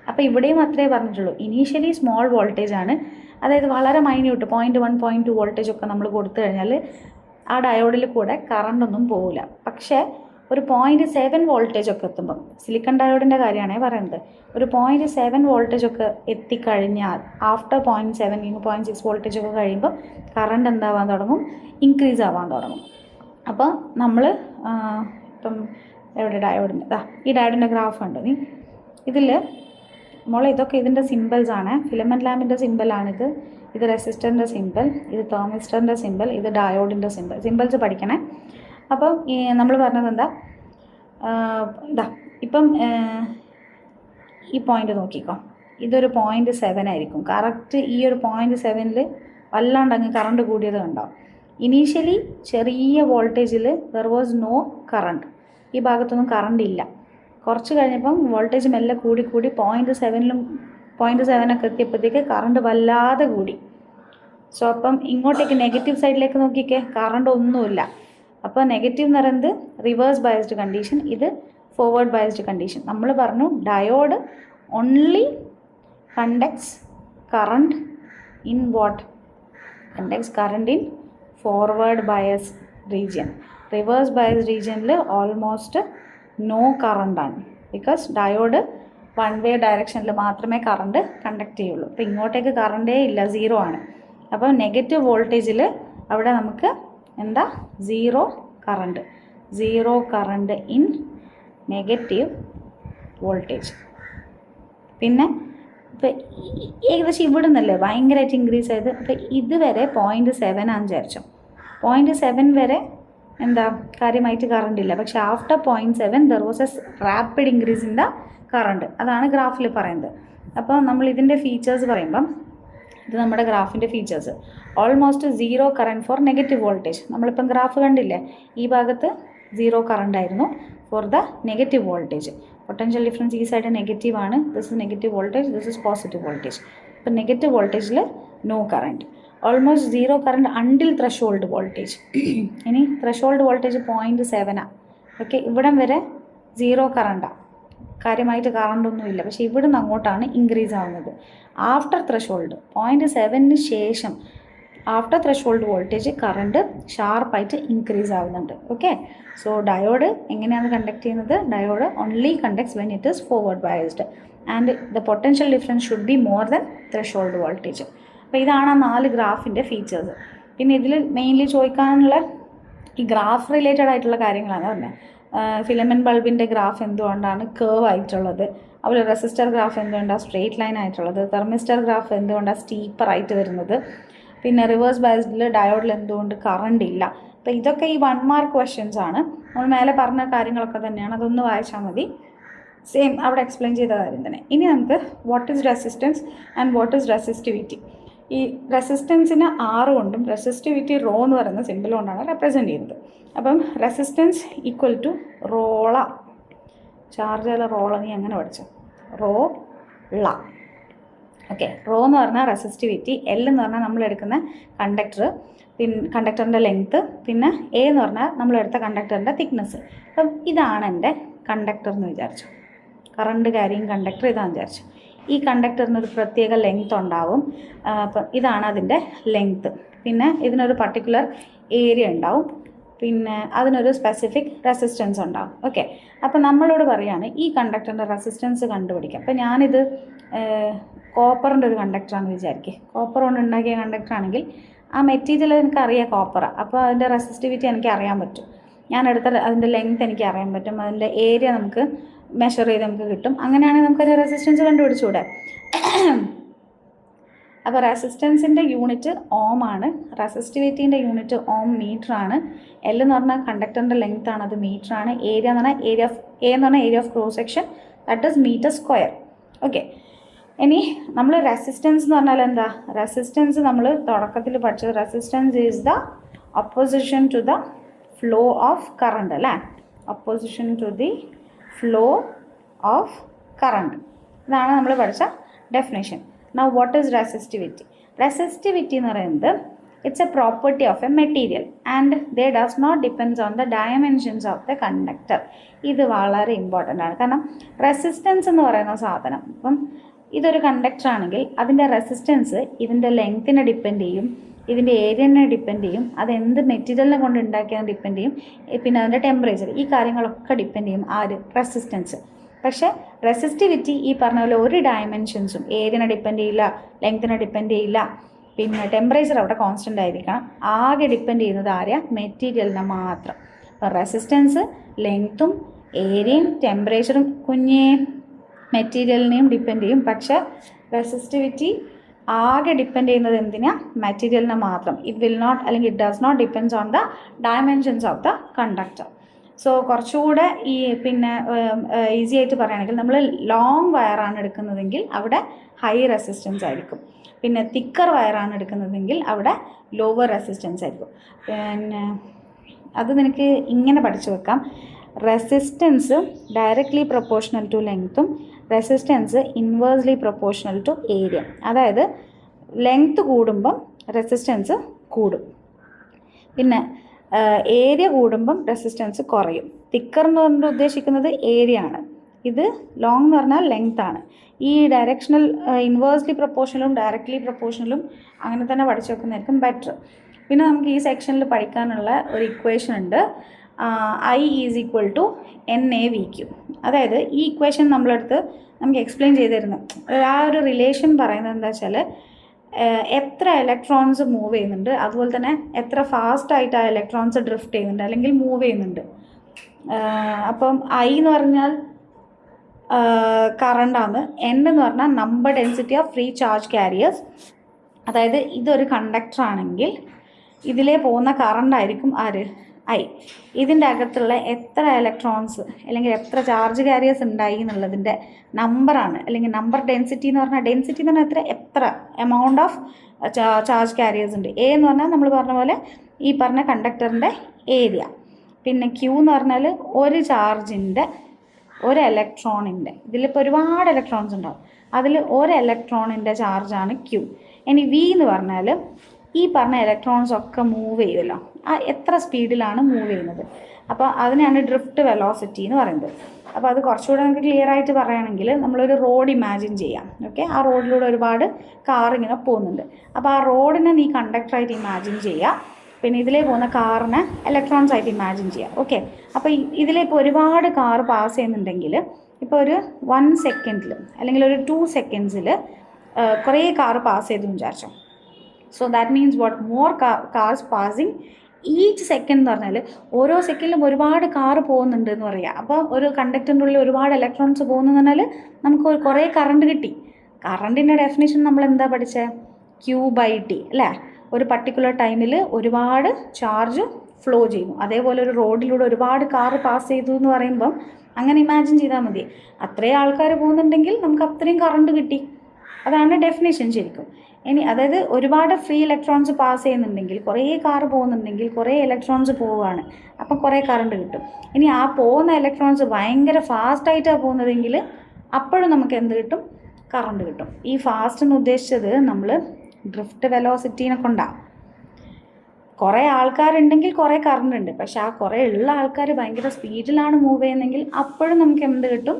അപ്പോൾ ഇവിടെയും അത്രേ പറഞ്ഞിട്ടുള്ളൂ. ഇനീഷ്യലി സ്മോൾ വോൾട്ടേജാണ്, അതായത് വളരെ മൈന്യൂട്ട് 0.1 0.2 വോൾട്ടേജ് ഒക്കെ നമ്മൾ കൊടുത്തു കഴിഞ്ഞാൽ ആ ഡയോഡിൽ കൂടെ കറണ്ടൊന്നും പോകില്ല. പക്ഷേ ഒരു 0.7 വോൾട്ടേജ് ഒക്കെ എത്തുമ്പം, സിലിക്കൺ ഡയോഡിൻ്റെ കാര്യമാണ് പറയുന്നത്, ഒരു 0.7 വോൾട്ടേജ് ഒക്കെ എത്തിക്കഴിഞ്ഞാൽ ആഫ്റ്റർ 0.7 0.6 വോൾട്ടേജ് ഒക്കെ കഴിയുമ്പോൾ കറണ്ട് എന്താവാൻ തുടങ്ങും, ഇൻക്രീസ് ആവാൻ തുടങ്ങും. അപ്പോൾ നമ്മൾ ഇപ്പം എവിടെ ഡയോഡിൻ്റെ ഈ ഡയോഡിൻ്റെ ഗ്രാഫ് ഉണ്ട് നീ, ഇതിൽ ഇതൊക്കെ ഇതിൻ്റെ സിമ്പിൾസ് ആണ്. ഫിലമെന്റ് ലാമ്പിൻ്റെ സിമ്പിളാണിത്, ഇത് റെസിസ്റ്ററിൻ്റെ സിമ്പിൾ, ഇത് തെർമിസ്റ്ററിൻ്റെ സിമ്പിൾ, ഇത് ഡയോഡിൻ്റെ സിമ്പിൾസ് പഠിക്കണേ. അപ്പം നമ്മൾ പറഞ്ഞത് എന്താ, ഇപ്പം ഈ പോയിന്റ് നോക്കിക്കോ, ഇതൊരു 0.7 ആയിരിക്കും. കറക്റ്റ് ഈ ഒരു 0.7ൽ വല്ലാണ്ട് അങ്ങ് കറണ്ട് കൂടിയത് കണ്ടോ. ഇനീഷ്യലി ചെറിയ വോൾട്ടേജിൽ ദർ വാസ് നോ കറണ്ട്, ഈ ഭാഗത്തൊന്നും കറണ്ട് ഇല്ല. കുറച്ച് കഴിഞ്ഞപ്പം വോൾട്ടേജ് മെല്ലെ കൂടി 0.7 ഒക്കെ എത്തിയപ്പോഴത്തേക്ക് കറണ്ട് വല്ലാതെ കൂടി. സോ അപ്പം ഇങ്ങോട്ടേക്ക് നെഗറ്റീവ് സൈഡിലേക്ക് നോക്കിക്കേ, കറണ്ട് ഒന്നുമില്ല. അപ്പോൾ നെഗറ്റീവ് എന്ന് പറയുന്നത് റിവേഴ്സ് ബയസ്ഡ് കണ്ടീഷൻ, ഇത് ഫോർവേഡ് ബയസ്ഡ് കണ്ടീഷൻ. നമ്മൾ പറഞ്ഞു diode only conducts current in what, conducts current in forward bias region. Reverse bias റീജിയനിൽ ഓൾമോസ്റ്റ് നോ കറണ്ടാണ്, ബിക്കോസ് ഡയോഡ് വൺ വേ ഡയറക്ഷനിൽ മാത്രമേ കറണ്ട് കണ്ടക്ട് ചെയ്യുള്ളൂ. അപ്പോൾ ഇങ്ങോട്ടേക്ക് കറണ്ടേ ഇല്ല, 0 ആണ്. അപ്പോൾ നെഗറ്റീവ് വോൾട്ടേജിൽ അവിടെ നമുക്ക് എന്താ, zero current in negative voltage. പിന്നെ ഇപ്പോൾ ഏകദേശം ഇവിടെ നിന്നല്ലേ ഭയങ്കരമായിട്ട് ഇൻക്രീസ് ആയത്. അപ്പോൾ ഇതുവരെ 0.7 ആണെന്ന് വിചാരിച്ചോ, 0.7 വരെ എന്താ കാര്യമായിട്ട് കറണ്ട് ഇല്ല. പക്ഷേ after 0.7 there was A rapid increase in the current. അതാണ് ഗ്രാഫിൽ പറയുന്നത്. അപ്പോൾ നമ്മൾ ഇതിൻ്റെ ഫീച്ചേഴ്സ് പറയുമ്പം, ഇത് നമ്മുടെ ഗ്രാഫിൻ്റെ features, almost 0 current for negative voltage. നമ്മളിപ്പം ഗ്രാഫ് കണ്ടില്ലേ, ഈ ഭാഗത്ത് 0 കറണ്ട് ആയിരുന്നു for the negative voltage. Potential difference ഈ സൈഡ് നെഗറ്റീവ് ആണ്, this is negative voltage, this is positive voltage. അപ്പോൾ നെഗറ്റീവ് വോൾട്ടേജിൽ no current, almost zero current until threshold voltage. ഇനി ത്രഷോൾഡ് വോൾട്ടേജ് 0.7 ഓക്കെ, ഇവിടം വരെ സീറോ കറണ്ടാണ്, കാര്യമായിട്ട് കറണ്ടൊന്നുമില്ല. പക്ഷേ ഇവിടുന്ന് അങ്ങോട്ടാണ് ഇൻക്രീസ് ആവുന്നത്. ആഫ്റ്റർ ത്രഷോൾഡ് 0.7 ശേഷം ആഫ്റ്റർ ത്രഷോൾഡ് വോൾട്ടേജ് കറണ്ട് ഷാർപ്പായിട്ട് ഇൻക്രീസ് ആവുന്നുണ്ട്. ഓക്കെ, സോ ഡയോഡ് എങ്ങനെയാണ് കണ്ടക്ട് ചെയ്യുന്നത്? Diode only conducts when it is forward biased and the potential difference should be more than threshold voltage. അപ്പോൾ ഇതാണ് ആ 4 ഗ്രാഫിൻ്റെ ഫീച്ചേഴ്സ്. പിന്നെ ഇതിൽ മെയിൻലി ചോദിക്കാനുള്ള ഈ ഗ്രാഫ് റിലേറ്റഡ് ആയിട്ടുള്ള കാര്യങ്ങളാണ് പറഞ്ഞത്. ഫിലമെൻറ്റ് ബൾബിൻ്റെ ഗ്രാഫ് എന്തുകൊണ്ടാണ് കേർവ് ആയിട്ടുള്ളത്, അതുപോലെ റെസിസ്റ്റർ ഗ്രാഫ് എന്തുകൊണ്ടാണ് സ്ട്രെയിറ്റ് ലൈൻ ആയിട്ടുള്ളത്, തെർമിസ്റ്റർ ഗ്രാഫ് എന്തുകൊണ്ടാണ് സ്റ്റീപ്പർ ആയിട്ട് വരുന്നത്, പിന്നെ റിവേഴ്സ് ബയസ്ഡിൽ ഡയോഡിൽ എന്തുകൊണ്ട് കറണ്ട് ഇല്ല. അപ്പോൾ ഇതൊക്കെ ഈ 1 മാർക്ക് ക്വസ്റ്റ്യൻസ് ആണ്. നമ്മൾ മേലെ പറഞ്ഞ കാര്യങ്ങളൊക്കെ തന്നെയാണ്, അതൊന്ന് വായിച്ചാൽ മതി. സെയിം അവിടെ എക്സ്പ്ലെയിൻ ചെയ്ത കാര്യം തന്നെ. ഇനി നമുക്ക് what is resistance and what is resistivity. ഈ റെസിസ്റ്റൻസിന് R കൊണ്ടും റെസിസ്റ്റിവിറ്റി റോ എന്ന് പറയുന്ന സിമ്പിൾ കൊണ്ടാണ് റെപ്രസെൻറ്റ് ചെയ്യുന്നത്. അപ്പം റെസിസ്റ്റൻസ് ഈക്വൽ ടു റോള, ചാർജുള്ള റോള നീ എങ്ങനെ പഠിച്ചു? റോള. ഓക്കെ, റോ എന്ന് പറഞ്ഞാൽ റെസിസ്റ്റിവിറ്റി, എൽ എന്ന് പറഞ്ഞാൽ നമ്മളെടുക്കുന്ന കണ്ടക്ടർ, പിന്നെ കണ്ടക്ടറിൻ്റെ ലെങ്ത്ത്, പിന്നെ എ എന്ന് പറഞ്ഞാൽ നമ്മളെടുത്ത കണ്ടക്ടറിൻ്റെ തിക്നെസ്. അപ്പം ഇതാണ് എൻ്റെ കണ്ടക്ടർ എന്ന് വിചാരിച്ചു, കറണ്ട് ക്യാരിയിങ് കണ്ടക്ടർ ഇതാണെന്ന് വിചാരിച്ചു. ഈ കണ്ടക്ടറിന് ഒരു പ്രത്യേക ലെങ്ത് ഉണ്ടാവും. അപ്പം ഇതാണ് അതിൻ്റെ ലെങ്ത്ത്. പിന്നെ ഇതിനൊരു പർട്ടിക്കുലർ ഏരിയ ഉണ്ടാവും, പിന്നെ അതിനൊരു സ്പെസിഫിക് റെസിസ്റ്റൻസ് ഉണ്ടാവും. ഓക്കെ, അപ്പം നമ്മളോട് പറയുകയാണ് ഈ കണ്ടക്ടറിൻ്റെ റെസിസ്റ്റൻസ് കണ്ടുപിടിക്കാം. അപ്പം ഞാനിത് കോപ്പറിൻ്റെ ഒരു കണ്ടക്ടറാണെന്ന് വിചാരിക്കുക. കോപ്പർ കൊണ്ട് ഉണ്ടാക്കിയ കണ്ടക്ടറാണെങ്കിൽ ആ മെറ്റീരിയൽ എനിക്കറിയാം കോപ്പറാണ്, അപ്പോൾ അതിൻ്റെ റെസിസ്റ്റിവിറ്റി എനിക്ക് അറിയാൻ പറ്റും. ഞാനെടുത്ത അതിൻ്റെ ലെങ്ത് എനിക്ക് അറിയാൻ പറ്റും, അതിൻ്റെ ഏരിയ നമുക്ക് മെഷർ ചെയ്ത് നമുക്ക് കിട്ടും. അങ്ങനെയാണെങ്കിൽ നമുക്കതിൻ്റെ റെസിസ്റ്റൻസ് കണ്ടുപിടിച്ചുകൂടെ? അപ്പോൾ റെസിസ്റ്റൻസിൻ്റെ യൂണിറ്റ് ഓം ആണ്, റെസിസ്റ്റിവിറ്റീൻ്റെ യൂണിറ്റ് ഓം മീറ്റർ ആണ്. എൽ എന്ന് പറഞ്ഞാൽ കണ്ടക്ടറിൻ്റെ ലെങ്ത് ആണ്, അത് മീറ്റർ ആണ്. ഏരിയ എന്ന് പറഞ്ഞാൽ ഏരിയ ഓഫ് എ എന്ന് പറഞ്ഞാൽ area of cross section, that is metre square. Okay, ഇനി നമ്മൾ റെസിസ്റ്റൻസ് എന്ന് പറഞ്ഞാൽ എന്താ? റെസിസ്റ്റൻസ് നമ്മൾ തുടക്കത്തിൽ പഠിച്ചത് resistance is the opposition to the flow of current അല്ലേ, opposition to the flow of current. ഇതാണ് നമ്മൾ പഠിച്ച definition. Now what is resistivity? Resistivity എന്ന് പറയുന്നത് it's a property of a material and they does not depends on the dimensions of the conductor. ഇത് വളരെ important ആണ്. കാരണം റെസിസ്റ്റൻസ് എന്ന് പറയുന്ന സാധനം, ഇപ്പം ഇതൊരു കണ്ടക്ടർ ആണെങ്കിൽ അതിൻ്റെ റെസിസ്റ്റൻസ് ഇതിൻ്റെ ലെങ്ത്തിനെ ഡിപ്പെൻഡ് ചെയ്യും, ഇതിൻ്റെ ഏരിയനെ ഡിപ്പെൻഡ് ചെയ്യും, അത് എന്ത് മെറ്റീരിയലിനെ കൊണ്ട് ഉണ്ടാക്കിയതെന്ന് ഡിപ്പെൻഡ് ചെയ്യും, പിന്നെ അതിൻ്റെ ടെമ്പറേച്ചർ, ഈ കാര്യങ്ങളൊക്കെ ഡിപ്പെൻഡ് ചെയ്യും ആര്? റെസിസ്റ്റൻസ്. പക്ഷേ റെസിസ്റ്റിവിറ്റി ഈ പറഞ്ഞ പോലെ ഒരു ഡയമെൻഷൻസും ഏരിയനെ ഡിപ്പെൻഡ് ചെയ്യില്ല, ലെങ്ത്തിനെ ഡിപ്പെൻഡ് ചെയ്യില്ല, പിന്നെ ടെമ്പറേച്ചർ അവിടെ കോൺസ്റ്റൻ്റ് ആയിരിക്കണം. ആകെ ഡിപ്പെൻഡ് ചെയ്യുന്നത് ആരെയാ? മെറ്റീരിയലിനെ മാത്രം. അപ്പോൾ റെസിസ്റ്റൻസ് ലെങ്ത്തും ഏരിയയും ടെമ്പറേച്ചറും കുഞ്ഞേ മെറ്റീരിയലിനെയും ഡിപ്പെൻഡ് ചെയ്യും. പക്ഷേ റെസിസ്റ്റിവിറ്റി ആകെ ഡിപ്പെൻഡ് ചെയ്യുന്നത് എന്തിനാ? മെറ്റീരിയലിനെ മാത്രം. ഇറ്റ് വിൽ നോട്ട്, അല്ലെങ്കിൽ it does not depends on the dimensions of the conductor. So കുറച്ചുകൂടെ ഈ പിന്നെ ഈസി ആയിട്ട് പറയുകയാണെങ്കിൽ നമ്മൾ ലോങ് വയറാണ് എടുക്കുന്നതെങ്കിൽ അവിടെ ഹൈ റെസിസ്റ്റൻസ് ആയിരിക്കും. പിന്നെ തിക്കർ വയറാണ് എടുക്കുന്നതെങ്കിൽ അവിടെ ലോവർ റെസിസ്റ്റൻസ് ആയിരിക്കും. പിന്നെ അത് നിനക്ക് ഇങ്ങനെ പഠിച്ചു വെക്കാം. റെസിസ്റ്റൻസ് ഡയറക്റ്റ്ലി പ്രൊപ്പോർഷണൽ ടു ലെങ്ത്തും resistance inversely proportional to area. അതായത് ലെങ്ത്ത് കൂടുമ്പം റെസിസ്റ്റൻസ് കൂടും, പിന്നെ ഏരിയ കൂടുമ്പം റെസിസ്റ്റൻസ് കുറയും. തിക്കർ എന്ന് പറഞ്ഞിട്ട് ഉദ്ദേശിക്കുന്നത് ഏരിയ ആണ്, ഇത് ലോങ് എന്ന് പറഞ്ഞാൽ ലെങ്ത് ആണ്. ഈ ഡയറക്ഷണൽ ഇൻവേഴ്സ്ലി പ്രൊപ്പോർഷണലും ഡയറക്റ്റ്ലി പ്രൊപ്പോർഷണലും അങ്ങനെ തന്നെ പഠിച്ചു വെക്കുന്നതായിരിക്കും ബെറ്റർ. പിന്നെ നമുക്ക് ഈ സെക്ഷനിൽ പഠിക്കാനുള്ള ഒരു ഇക്വേഷൻ ഉണ്ട്, I is equal to NaVq. അതായത് ഈ ഇക്വേഷൻ നമ്മളെടുത്ത് നമുക്ക് എക്സ്പ്ലെയിൻ ചെയ്തിരുന്നു. ആ ഒരു റിലേഷൻ പറയുന്നത് എന്താ വെച്ചാൽ എത്ര ഇലക്ട്രോൺസ് മൂവ് ചെയ്യുന്നുണ്ട്, അതുപോലെ തന്നെ എത്ര ഫാസ്റ്റായിട്ട് ആ ഇലക്ട്രോൺസ് ഡ്രിഫ്റ്റ് ചെയ്യുന്നുണ്ട് അല്ലെങ്കിൽ മൂവ് ചെയ്യുന്നുണ്ട്. അപ്പം I എന്ന് പറഞ്ഞാൽ കറണ്ടാണ്, N എന്ന് പറഞ്ഞാൽ number density of free charge carriers. അതായത് ഇതൊരു കണ്ടക്ടർ ആണെങ്കിൽ ഇതിലേ പോകുന്ന കറണ്ടായിരിക്കും ആര്? I. ഇതിൻ്റെ അകത്തുള്ള എത്ര ഇലക്ട്രോൺസ് അല്ലെങ്കിൽ എത്ര ചാർജ് ക്യാരിയേഴ്സ് ഉണ്ടായി എന്നുള്ളതിൻ്റെ നമ്പറാണ്, അല്ലെങ്കിൽ നമ്പർ ഡെൻസിറ്റി എന്ന് പറഞ്ഞാൽ, ഡെൻസിറ്റി എന്ന് പറഞ്ഞാൽ എത്ര എമൗണ്ട് ഓഫ് ചാർജ് ക്യാരിയേഴ്സ് ഉണ്ട്. A എന്ന് പറഞ്ഞാൽ നമ്മൾ പറഞ്ഞ പോലെ ഈ പറഞ്ഞ കണ്ടക്ടറിൻ്റെ ഏരിയ. പിന്നെ Q എന്ന് പറഞ്ഞാൽ ഒരു ചാർജിൻ്റെ ഒരു ഇലക്ട്രോണിൻ്റെ, ഇതിലിപ്പോൾ ഒരുപാട് ഇലക്ട്രോൺസ് ഉണ്ടാവും, അതിൽ ഒരു ഇലക്ട്രോണിൻ്റെ ചാർജാണ് Q. ഇനി V എന്ന് പറഞ്ഞാൽ ഈ പറഞ്ഞ ഇലക്ട്രോൺസ് ഒക്കെ മൂവ് ചെയ്യുമല്ലോ, ആ എത്ര സ്പീഡിലാണ് മൂവ് ചെയ്യുന്നത്. അപ്പോൾ അതിനെയാണ് ഡ്രിഫ്റ്റ് വെലോസിറ്റി എന്ന് പറയുന്നത്. അപ്പോൾ അത് കുറച്ചുകൂടെ നമുക്ക് ക്ലിയർ ആയിട്ട് പറയുകയാണെങ്കിൽ നമ്മളൊരു റോഡ് ഇമാജിൻ ചെയ്യാം. ഓക്കെ, ആ റോഡിലൂടെ ഒരുപാട് കാർ ഇങ്ങനെ പോകുന്നുണ്ട്. അപ്പോൾ ആ റോഡിനെ നീ കണ്ടക്ടറായിട്ട് ഇമാജിൻ ചെയ്യുക, പിന്നെ ഇതിലേ പോകുന്ന കാറിനെ ഇലക്ട്രോൺസ് ആയിട്ട് ഇമാജിൻ ചെയ്യുക. ഓക്കെ, അപ്പോൾ ഇതിലിപ്പോൾ ഒരുപാട് കാർ പാസ് ചെയ്യുന്നുണ്ടെങ്കിൽ ഇപ്പോൾ ഒരു 1 സെക്കൻഡിൽ അല്ലെങ്കിൽ ഒരു 2 സെക്കൻഡ്സിൽ കുറേ കാർ പാസ് ചെയ്തു വിചാരിച്ചോ. So that means what, more cars passing each second എന്ന് പറഞ്ഞാൽ ഓരോ സെക്കൻഡിലും ഒരുപാട് കാറ് പോകുന്നുണ്ട് എന്ന് പറയുക. അപ്പോൾ ഒരു കണ്ടക്ടറിൻ്റെ ഉള്ളിൽ ഒരുപാട് ഇലക്ട്രോൺസ് പോകുന്നതെന്ന് പറഞ്ഞാൽ നമുക്ക് കുറേ കറണ്ട് കിട്ടി. കറണ്ടിൻ്റെ ഡെഫിനേഷൻ നമ്മൾ എന്താ പഠിച്ചത്? Q/T അല്ലേ? ഒരു പർട്ടിക്കുലർ ടൈമിൽ ഒരുപാട് ചാർജ് ഫ്ലോ ചെയ്യുന്നു. അതേപോലെ ഒരു റോഡിലൂടെ ഒരുപാട് കാറ് പാസ് ചെയ്തു എന്ന് പറയുമ്പം അങ്ങനെ ഇമാജിൻ ചെയ്താൽ മതി. അത്രയും ആൾക്കാർ പോകുന്നുണ്ടെങ്കിൽ നമുക്ക് അത്രയും കറണ്ട് കിട്ടി. അതാണ് ഡെഫിനേഷൻ ശരിക്കും. ഇനി അതായത് ഒരുപാട് ഫ്രീ ഇലക്ട്രോൺസ് പാസ് ചെയ്യുന്നുണ്ടെങ്കിൽ, കുറേ കാർ പോകുന്നുണ്ടെങ്കിൽ കുറേ ഇലക്ട്രോൺസ് പോവുകയാണ്, അപ്പം കുറേ കറണ്ട് കിട്ടും. ഇനി ആ പോകുന്ന ഇലക്ട്രോൺസ് ഭയങ്കര ഫാസ്റ്റായിട്ടാണ് പോകുന്നതെങ്കിൽ അപ്പോഴും നമുക്ക് എന്ത് കിട്ടും? കറണ്ട് കിട്ടും. ഈ ഫാസ്റ്റ് എന്ന് ഉദ്ദേശിച്ചത് നമ്മൾ ഡ്രിഫ്റ്റ് വെലോസിറ്റീനെ കൊണ്ടാണ്. കുറേ ആൾക്കാരുണ്ടെങ്കിൽ കുറേ കറണ്ട് ഉണ്ട്, പക്ഷെ ആ കുറേ ഉള്ള ആൾക്കാർ ഭയങ്കര സ്പീഡിലാണ് മൂവ് ചെയ്യുന്നതെങ്കിൽ അപ്പോഴും നമുക്ക് എന്ത് കിട്ടും?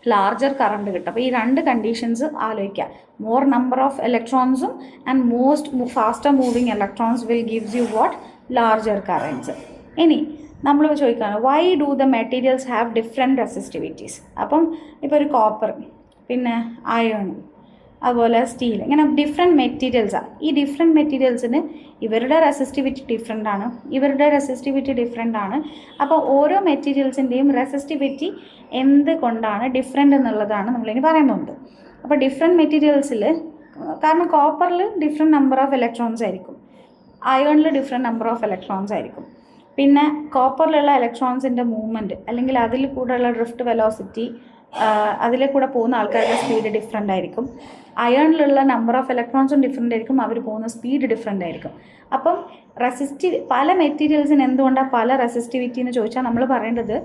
ലാർജർ കറണ്ട് കിട്ടും. അപ്പോൾ ഈ രണ്ട് കണ്ടീഷൻസ് ആലോചിക്കുക. മോർ നമ്പർ ഓഫ് ഇലക്ട്രോൺസും and most faster moving electrons will gives you what? Larger currents. ഇനി നമ്മൾ ചോദിക്കുകയാണ്, why do the materials have different resistivities? അപ്പം ഇപ്പോൾ ഒരു കോപ്പർ, പിന്നെ അയൺ, അതുപോലെ സ്റ്റീൽ, ഇങ്ങനെ ഡിഫറെൻറ്റ് മെറ്റീരിയൽസാണ്. ഈ ഡിഫറെൻറ്റ് മെറ്റീരിയൽസിന് ഇവരുടെ റെസിസ്റ്റിവിറ്റി ഡിഫറെൻ്റ് ആണ്, ഇവരുടെ റെസിസ്റ്റിവിറ്റി ഡിഫറെൻ്റ് ആണ്. അപ്പോൾ ഓരോ മെറ്റീരിയൽസിൻ്റെയും റെസിസ്റ്റിവിറ്റി എന്ത് കൊണ്ടാണ് ഡിഫറെൻ്റ് എന്നുള്ളതാണ് നമ്മളിനി പറയാൻ പോകുന്നത്. അപ്പോൾ ഡിഫറെൻറ്റ് മെറ്റീരിയൽസിൽ, കാരണം കോപ്പറിൽ ഡിഫറെൻറ്റ് നമ്പർ ഓഫ് ഇലക്ട്രോൺസ് ആയിരിക്കും, അയണിൽ ഡിഫറെൻറ്റ് നമ്പർ ഓഫ് ഇലക്ട്രോൺസ് ആയിരിക്കും. പിന്നെ കോപ്പറിലുള്ള ഇലക്ട്രോൺസിൻ്റെ മൂവ്മെൻറ്റ് അല്ലെങ്കിൽ അതിൽ കൂടെയുള്ള ഡ്രിഫ്റ്റ് വെലോസിറ്റി, അതിലെ കൂടെ പോകുന്ന ആൾക്കാരുടെ സ്പീഡ് ഡിഫറെൻ്റ് ആയിരിക്കും. അയണിലുള്ള നമ്പർ ഓഫ് ഇലക്ട്രോൺസും ഡിഫറെൻ്റ് ആയിരിക്കും, അവർ പോകുന്ന സ്പീഡ് ഡിഫറെൻ്റ് ആയിരിക്കും. അപ്പം പല മെറ്റീരിയൽസിന് എന്തുകൊണ്ടാണ് പല റെസിസ്റ്റിവിറ്റി എന്ന് ചോദിച്ചാൽ നമ്മൾ പറയേണ്ടത്,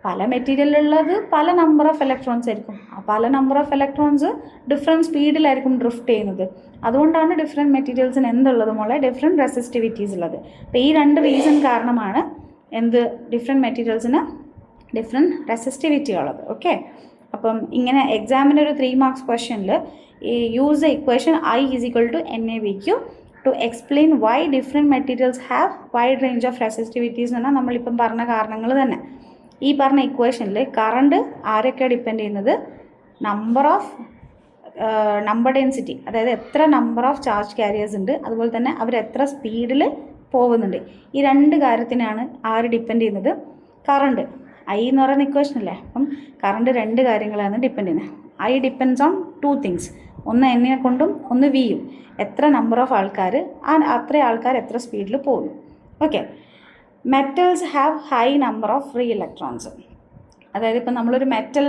പല മെറ്റീരിയലുള്ളത് പല നമ്പർ ഓഫ് ഇലക്ട്രോൺസ് ആയിരിക്കും. ആ പല നമ്പർ ഓഫ് ഇലക്ട്രോൺസ് ഡിഫറെൻറ്റ് സ്പീഡിലായിരിക്കും ഡ്രിഫ്റ്റ് ചെയ്യുന്നത്. അതുകൊണ്ടാണ് ഡിഫറെൻറ്റ് മെറ്റീരിയൽസിന് എന്തുള്ളത് മോളെ? ഡിഫറെൻറ്റ് റെസിസ്റ്റിവിറ്റീസ് ഉള്ളത്. അപ്പോൾ ഈ രണ്ട് റീസൺ കാരണമാണ് ഡിഫറെൻറ്റ് മെറ്റീരിയൽസിന് ഡിഫറെൻറ്റ് റെസിസ്റ്റിവിറ്റി ഉള്ളത്. ഓക്കെ, അപ്പം ഇങ്ങനെ എക്സാമിന് ഒരു 3 മാർക്സ് ക്വസ്റ്റ്യനിൽ use the equation I = NaVQ to explain why different materials have wide range of resistivities എന്ന് പറഞ്ഞാൽ നമ്മളിപ്പം പറഞ്ഞ കാരണങ്ങൾ തന്നെ. ഈ പറഞ്ഞ ഇക്വേഷനിൽ കറണ്ട് ആരൊക്കെ ഡിപ്പെൻഡ് ചെയ്യുന്നത്? നമ്പർ ഡെൻസിറ്റി, അതായത് എത്ര നമ്പർ ഓഫ് ചാർജ് ക്യാരിയേഴ്സ് ഉണ്ട്, അതുപോലെ തന്നെ അവർ എത്ര സ്പീഡിൽ പോകുന്നുണ്ട്. ഈ രണ്ട് കാര്യത്തിനാണ് ആര് ഡിപ്പെൻഡ് ചെയ്യുന്നത്? കറണ്ട്. I എന്ന് പറയുന്ന ഇക്വേഷൻ അല്ലേ, അപ്പം കറണ്ട് രണ്ട് കാര്യങ്ങളാണ് ഡിപ്പെൻഡ് ചെയ്യുന്നത്. I ഡിപ്പെൻഡ്സ് ഓൺ 2 തിങ്സ്, ഒന്ന് എന്നിനെ കൊണ്ടും ഒന്ന് വിയും. എത്ര നമ്പർ ഓഫ് ആൾക്കാർ, അത്ര ആൾക്കാർ എത്ര സ്പീഡിൽ പോകുന്നു. Okay, metals have high number of free electrons. അതായത് ഇപ്പം നമ്മളൊരു മെറ്റൽ,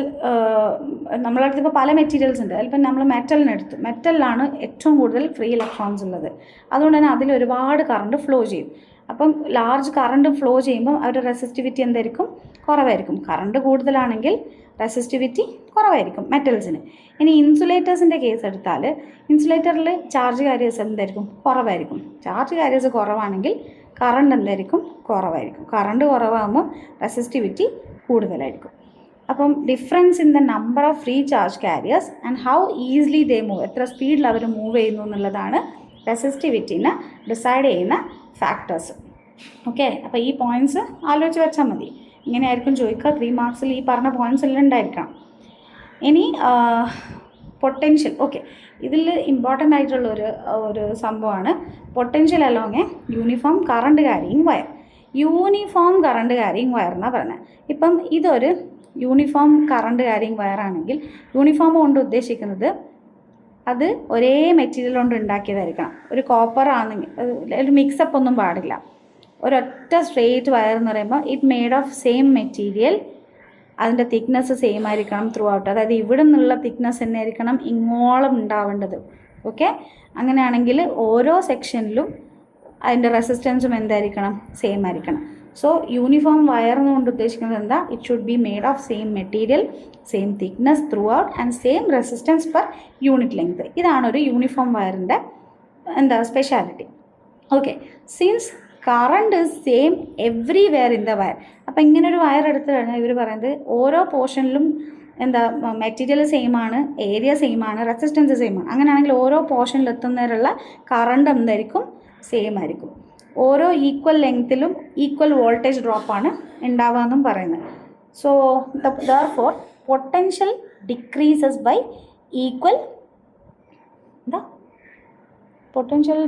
നമ്മളെ അടുത്ത് ഇപ്പോൾ പല മെറ്റീരിയൽസ് ഉണ്ട്, അതിലിപ്പം നമ്മൾ മെറ്റലിനെടുത്തു, മെറ്റലിലാണ് ഏറ്റവും കൂടുതൽ ഫ്രീ ഇലക്ട്രോൺസ് ഉള്ളത്. അതുകൊണ്ട് തന്നെ അതിൽ ഒരുപാട് കറണ്ട് ഫ്ലോ ചെയ്യും. അപ്പം ലാർജ് കറണ്ട് ഫ്ലോ ചെയ്യുമ്പോൾ അവരുടെ റെസിസ്റ്റിവിറ്റി എന്തായിരിക്കും? കുറവായിരിക്കും. കറണ്ട് കൂടുതലാണെങ്കിൽ റെസിസ്റ്റിവിറ്റി കുറവായിരിക്കും മെറ്റൽസിന്. ഇനി ഇൻസുലേറ്റേഴ്സിൻ്റെ കേസ് എടുത്താൽ, ഇൻസുലേറ്ററിൽ ചാർജ് കാരിയേഴ്സ് എന്തായിരിക്കും? കുറവായിരിക്കും. ചാർജ് കാരിയേഴ്സ് കുറവാണെങ്കിൽ കറണ്ട് എന്തായിരിക്കും? കുറവായിരിക്കും. കറണ്ട് കുറവാകുമ്പോൾ റെസിസ്റ്റിവിറ്റി കൂടുതലായിരിക്കും. അപ്പം difference in the number of free charge careers and how easily they move, എത്ര സ്പീഡിൽ അവർ മൂവ് ചെയ്യുന്നു എന്നുള്ളതാണ് റെസിസ്റ്റിവിറ്റിനെ ഡിസൈഡ് ചെയ്യുന്ന ഫാക്ടേഴ്സ്. ഓക്കെ, അപ്പോൾ ഈ പോയിൻറ്റ്സ് ആലോചിച്ച് വെച്ചാൽ മതി. ഇങ്ങനെയായിരിക്കും ചോദിക്കുക. 3 മാർക്സിൽ ഈ പറഞ്ഞ പോയിൻറ്റ്സ് എല്ലാം ഉണ്ടായിരിക്കണം. ഇനി പൊട്ടൻഷ്യൽ. ഓക്കെ, ഇതിൽ ഇമ്പോർട്ടൻ്റ് ആയിട്ടുള്ള ഒരു സംഭവമാണ് potential along A uniform current carrying wire. Uniform current carrying wire എന്നാണ് പറയുന്നത്. ഇപ്പം ഇതൊരു യൂണിഫോം കറണ്ട് ക്യാരിയിങ് വയറാണെങ്കിൽ, യൂണിഫോം കൊണ്ട് ഉദ്ദേശിക്കുന്നത് അത് ഒരേ മെറ്റീരിയൽ കൊണ്ട് ഉണ്ടാക്കിയതായിരിക്കണം. ഒരു കോപ്പർ ആണെങ്കിൽ ഒരു മിക്സപ്പ് ഒന്നും പാടില്ല. ഒരൊറ്റ സ്ട്രെയിറ്റ് വയർ എന്ന് പറയുമ്പോൾ it made of same material, അതിൻ്റെ തിക്നെസ് സെയിം ആയിരിക്കണം ത്രൂ ഔട്ട്. അതായത് ഇവിടെ നിന്നുള്ള തിക്നെസ് തന്നെ ആയിരിക്കണം ഇങ്ങോളം ഉണ്ടാവേണ്ടത്. ഓക്കെ, അങ്ങനെയാണെങ്കിൽ ഓരോ സെക്ഷനിലും അതിൻ്റെ റെസിസ്റ്റൻസും എന്തായിരിക്കണം? സെയിം ആയിരിക്കണം. സോ യൂണിഫോം വയർ എന്നുകൊണ്ട് ഉദ്ദേശിക്കുന്നത് എന്താ? It should be made of same material, same thickness through out and same resistance per unit length. ഇതാണ് ഒരു യൂണിഫോം വയറിൻ്റെ എന്താ speciality. Okay, since current is same everywhere in the wire. അപ്പോൾ ഇങ്ങനെ ഒരു വയർ എടുത്തു കഴിഞ്ഞാൽ ഇവർ പറയുന്നത് ഓരോ പോർഷനിലും എന്താ മെറ്റീരിയൽ സെയിം ആണ്, ഏരിയ സെയിം ആണ്, റെസിസ്റ്റൻസ് സെയിം ആണ്. അങ്ങനെയാണെങ്കിൽ ഓരോ പോർഷനിൽ എത്തുന്നതിനുള്ള കറണ്ട് എന്തായിരിക്കും? സെയിം ആയിരിക്കും. ഓരോ ഈക്വൽ ലെങ്ത്തിലും ഈക്വൽ വോൾട്ടേജ് ഡ്രോപ്പാണ് ഉണ്ടാവുകയെന്നും പറയുന്നത്. So therefore potential decreases by equal എന്താ പൊട്ടൻഷ്യൽ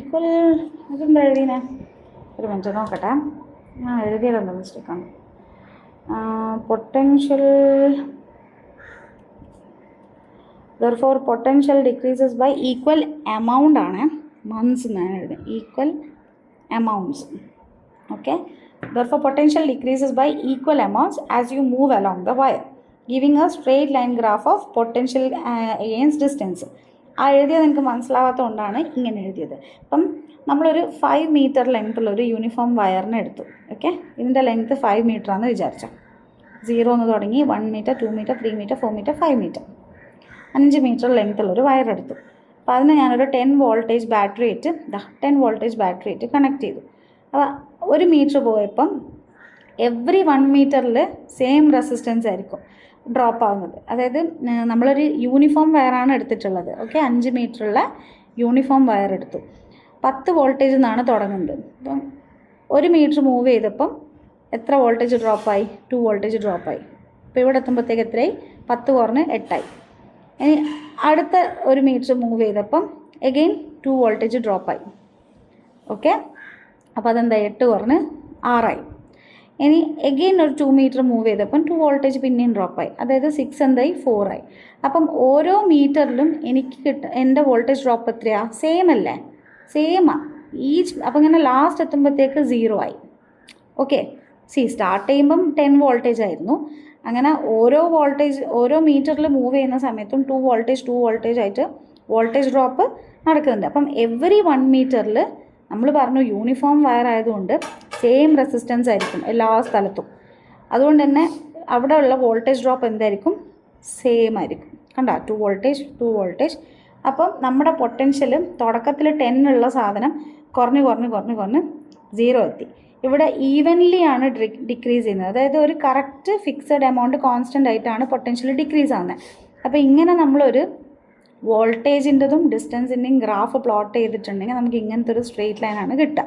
ഈക്വൽ അതെന്താ എഴുതിനെ? ഒരു മിനിറ്റ് നോക്കട്ടെ, ഞാൻ എഴുതിയതെന്താ മിസ്റ്റേക്കാണ്. പൊട്ടൻഷ്യൽ therefore potential decreases by equal amount ആണ്, months എന്നാണ് എഴുതുന്നത്, equal amounts. Okay, therefore potential decreases by equal amounts as you move along the wire, giving a straight line graph of potential against distance. ആ എഴുതിയത് നിങ്ങൾക്ക് മനസ്സിലാവാത്തതുകൊണ്ടാണ് ഇങ്ങനെ എഴുതിയത്. അപ്പം നമ്മളൊരു 5 മീറ്റർ ലെങ്ത്തുള്ളൊരു യൂണിഫോം വയറിന് എടുത്തു. ഓക്കെ, ഇതിൻ്റെ ലെങ്ത്ത് 5 മീറ്ററാണെന്ന് വിചാരിച്ചാൽ 0 എന്ന് തുടങ്ങി 1 metre 2 metre 3 metre 4 metre 5 metre 5 metre ലെങ്ത്തുള്ളൊരു വയർ എടുത്തു. അപ്പോൾ അതിന് ഞാനൊരു 10 വോൾട്ടേജ് ബാറ്ററി ആയിട്ട് 10 വോൾട്ടേജ് ബാറ്ററി ആയിട്ട് കണക്ട് ചെയ്തു. അപ്പോൾ 1 മീറ്റർ പോയപ്പം എവ്രി 1 മീറ്ററിൽ സെയിം റെസിസ്റ്റൻസ് ആയിരിക്കും ഡ്രോപ്പ് ആവുന്നത്. അതായത് നമ്മളൊരു യൂണിഫോം വയറാണ് എടുത്തിട്ടുള്ളത്. ഓക്കെ, 5 മീറ്ററുള്ള യൂണിഫോം വയർ എടുത്തു. 10 വോൾട്ടേജ് നിന്നാണ് തുടങ്ങുന്നത്. അപ്പം 1 മീറ്റർ മൂവ് ചെയ്തപ്പം എത്ര വോൾട്ടേജ് ഡ്രോപ്പായി? 2 വോൾട്ടേജ് ഡ്രോപ്പായി. അപ്പോൾ ഇവിടെ എത്തുമ്പോഴത്തേക്ക് എത്രയായി? 10 കുറഞ്ഞ് 8 ആയി. ഇനി അടുത്ത 1 മീറ്റർ മൂവ് ചെയ്തപ്പം എഗെയിൻ 2 വോൾട്ടേജ് ഡ്രോപ്പായി. ഓക്കെ, അപ്പോൾ അതെന്താ? 8 കുറഞ്ഞ് 6 ആയി. ഇനി എഗെയിൻ ഒരു 2 മീറ്റർ മൂവ് ചെയ്തപ്പം 2 വോൾട്ടേജ് പിന്നെയും ഡ്രോപ്പായി. അതായത് 6 എന്തായി? 4 ആയി. അപ്പം ഓരോ മീറ്ററിലും എനിക്ക് എൻ്റെ വോൾട്ടേജ് ഡ്രോപ്പ് എത്രയാണ്? സെയിം അല്ലേ? സെയിമാണ് ഈച്ച്. അപ്പം ഇങ്ങനെ ലാസ്റ്റ് എത്തുമ്പോഴത്തേക്ക് 0 ആയി. ഓക്കെ, സ്റ്റാർട്ട് ചെയ്യുമ്പം 10 വോൾട്ടേജ് ആയിരുന്നു. അങ്ങനെ ഓരോ മീറ്ററിൽ മൂവ് ചെയ്യുന്ന സമയത്തും 2 വോൾട്ടേജ് ആയിട്ട് വോൾട്ടേജ് ഡ്രോപ്പ് നടക്കുന്നുണ്ട്. അപ്പം എവറി 1 മീറ്ററിൽ നമ്മൾ പറഞ്ഞു യൂണിഫോം വയർ ആയതുകൊണ്ട് സെയിം റെസിസ്റ്റൻസ് ആയിരിക്കും എല്ലാ സ്ഥലത്തും. അതുകൊണ്ട് തന്നെ അവിടെ ഉള്ള വോൾട്ടേജ് ഡ്രോപ്പ് എന്തായിരിക്കും? സെയിം ആയിരിക്കും. കണ്ടോ? 2 വോൾട്ടേജ്. അപ്പം നമ്മുടെ പൊട്ടൻഷ്യൽ തുടക്കത്തിൽ 10 ഉള്ള സാധനം കുറഞ്ഞ് 0 എത്തി. ഇവിടെ ഈവൻലി ആണ് ഡിക്രീസ് ചെയ്യുന്നത്. അതായത് ഒരു കറക്റ്റ് ഫിക്സഡ് എമൗണ്ട് കോൺസ്റ്റൻ്റ് ആയിട്ടാണ് പൊട്ടൻഷ്യൽ ഡിക്രീസ് ആവുന്നത്. അപ്പോൾ ഇങ്ങനെ നമ്മളൊരു വോൾട്ടേജിൻ്റെതും ഡിസ്റ്റൻസിൻ്റെയും ഗ്രാഫ് പ്ലോട്ട് ചെയ്തിട്ടുണ്ടെങ്കിൽ നമുക്ക് ഇങ്ങനത്തെ ഒരു സ്ട്രെയിറ്റ് ലൈനാണ് കിട്ടുക.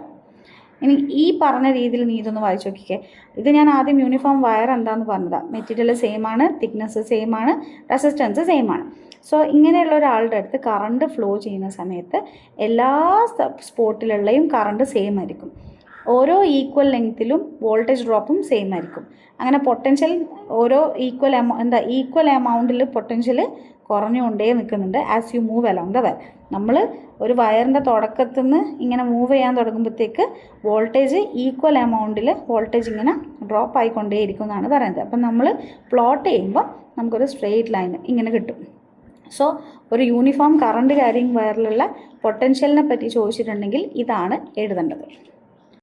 ഇനി ഈ പറഞ്ഞ രീതിയിൽ നീ ഇതൊന്ന് വായിച്ച് നോക്കിക്കേ. ഇത് ഞാൻ ആദ്യം യൂണിഫോം വയർ എന്താണെന്ന് പറഞ്ഞതാണ്. മെറ്റീരിയൽ സെയിം ആണ്, തിക്നെസ് സെയിം ആണ്, റെസിസ്റ്റൻസ് സെയിം ആണ്. സോ ഇങ്ങനെയുള്ള ഒരാളുടെ അടുത്ത് കറണ്ട് ഫ്ലോ ചെയ്യുന്ന സമയത്ത് എല്ലാ സ്പോട്ടിലുള്ളയും കറണ്ട് സെയിം ആയിരിക്കും. ഓരോ ഈക്വൽ ലെങ്ത്തിലും വോൾട്ടേജ് ഡ്രോപ്പും സെയിം ആയിരിക്കും. അങ്ങനെ പൊട്ടൻഷ്യൽ ഓരോ ഈക്വൽ എമൗണ്ടിൽ പൊട്ടൻഷ്യൽ കുറഞ്ഞുകൊണ്ടേ നിൽക്കുന്നുണ്ട് as you move along the wire. നമ്മൾ ഒരു വയറിൻ്റെ തുടക്കത്തിൽ നിന്ന് ഇങ്ങനെ മൂവ് ചെയ്യാൻ തുടങ്ങുമ്പോഴത്തേക്ക് വോൾട്ടേജ് ഈക്വൽ എമൗണ്ടിൽ വോൾട്ടേജ് ഇങ്ങനെ ഡ്രോപ്പ് ആയിക്കൊണ്ടേയിരിക്കും എന്നാണ് പറയുന്നത്. അപ്പം നമ്മൾ പ്ലോട്ട് ചെയ്യുമ്പോൾ നമുക്കൊരു സ്ട്രെയിറ്റ് ലൈൻ ഇങ്ങനെ കിട്ടും. സോ ഒരു യൂണിഫോം കറണ്ട് ക്യാരിയിങ് വയറിലുള്ള പൊട്ടൻഷ്യലിനെ പറ്റി ചോദിച്ചിട്ടുണ്ടെങ്കിൽ ഇതാണ് എഴുതേണ്ടത്.